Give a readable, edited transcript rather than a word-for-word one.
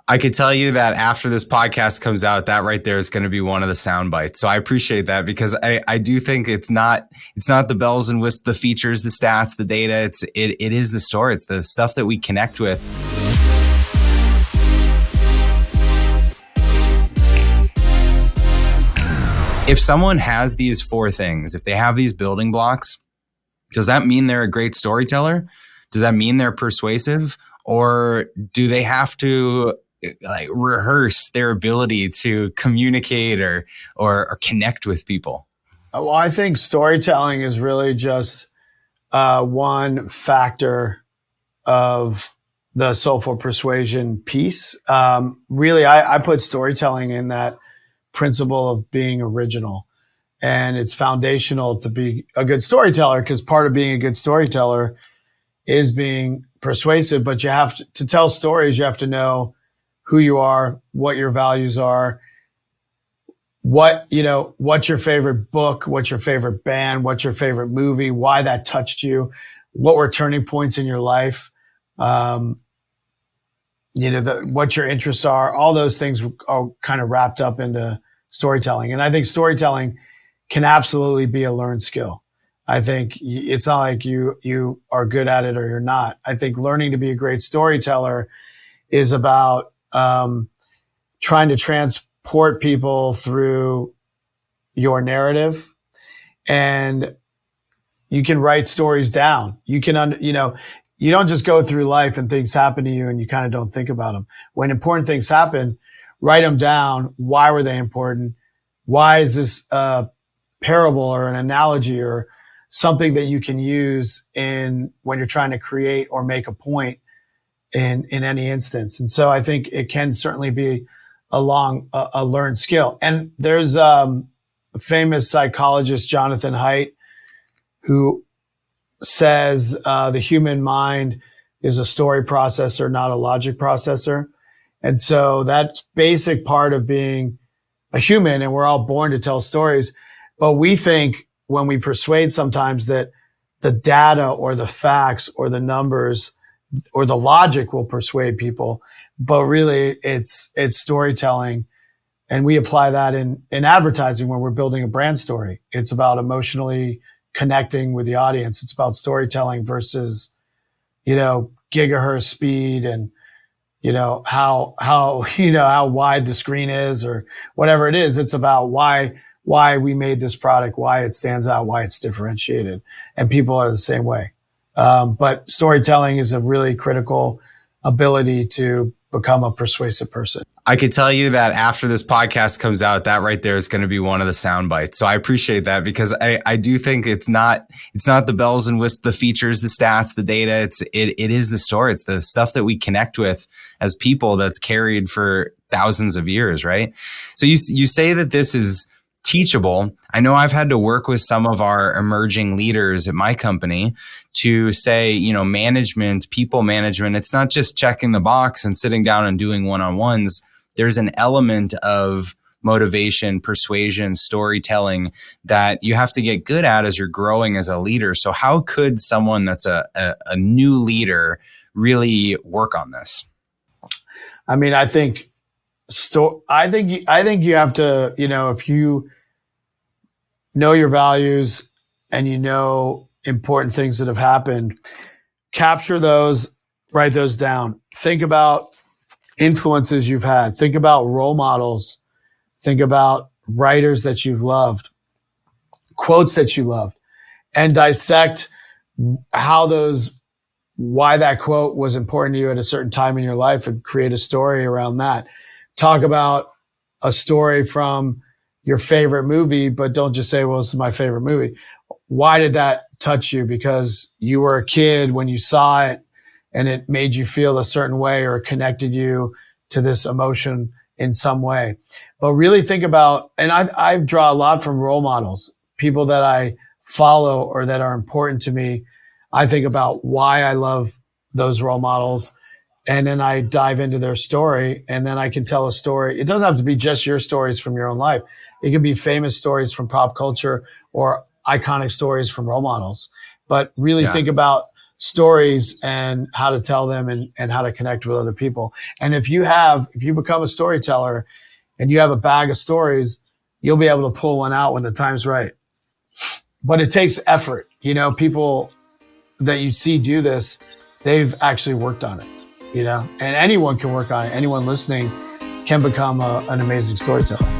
I could tell you that after this podcast comes out, that right there is going to be one of the sound bites. So I appreciate that, because I do think it's not the bells and whistles, the features, the stats, the data. It is the story. It's the stuff that we connect with. If someone has these four things, if they have these building blocks, does that mean they're a great storyteller? Does that mean they're persuasive? Or do they have to rehearse their ability to communicate or connect with people? Well, I think storytelling is really just one factor of the Soulful Persuasion piece. Really, I put storytelling in that principle of being original. And it's foundational to be a good storyteller, because part of being a good storyteller is being persuasive. But you have to tell stories, you have to know who you are, what your values are, what's your favorite book, what's your favorite band, what's your favorite movie, why that touched you, what were turning points in your life, what your interests are. All those things are kind of wrapped up into storytelling. And I think storytelling can absolutely be a learned skill. I think it's not like you are good at it or you're not. I think learning to be a great storyteller is about trying to transport people through your narrative. And you can write stories down. You can, you don't just go through life and things happen to you and you kind of don't think about them. When important things happen, write them down. Why were they important? Why is this a parable or an analogy or something that you can use when you're trying to create or make a point in any instance? And so I think it can certainly be a learned skill. And there's a famous psychologist, Jonathan Haidt, who says the human mind is a story processor, not a logic processor. And so that's basic part of being a human, and we're all born to tell stories. But we think when we persuade sometimes that the data or the facts or the numbers or the logic will persuade people, but really it's storytelling. And we apply that in advertising when we're building a brand story. It's about emotionally connecting with the audience. It's about storytelling versus, gigahertz speed and, how wide the screen is or whatever it is. It's about why we made this product, why it stands out, why it's differentiated. And people are the same way. But storytelling is a really critical ability to become a persuasive person. I could tell you that after this podcast comes out, that right there is going to be one of the sound bites. So I appreciate that, because I do think it's not the bells and whistles, the features, the stats, the data. It is the story. It's the stuff that we connect with as people that's carried for thousands of years, right? So you say that this is teachable. I know I've had to work with some of our emerging leaders at my company to say, management, people management, it's not just checking the box and sitting down and doing one-on-ones. There's an element of motivation, persuasion, storytelling that you have to get good at as you're growing as a leader. So how could someone that's a new leader really work on this? I mean, I think you have to, if you know your values and you know important things that have happened, capture those, write those down. Think about influences you've had. Think about role models. Think about writers that you've loved, quotes that you loved, and dissect why that quote was important to you at a certain time in your life and create a story around that. Talk about a story from your favorite movie, but don't just say, well, this is my favorite movie. Why did that touch you? Because you were a kid when you saw it and it made you feel a certain way or connected you to this emotion in some way. But really think about, and I draw a lot from role models, people that I follow or that are important to me. I think about why I love those role models. And then I dive into their story, and then I can tell a story. It doesn't have to be just your stories from your own life. It can be famous stories from pop culture or iconic stories from role models. But really think about stories and how to tell them and how to connect with other people. And if you become a storyteller and you have a bag of stories, you'll be able to pull one out when the time's right. But it takes effort. People that you see do this, they've actually worked on it, and anyone can work on it. Anyone listening can become an amazing storyteller.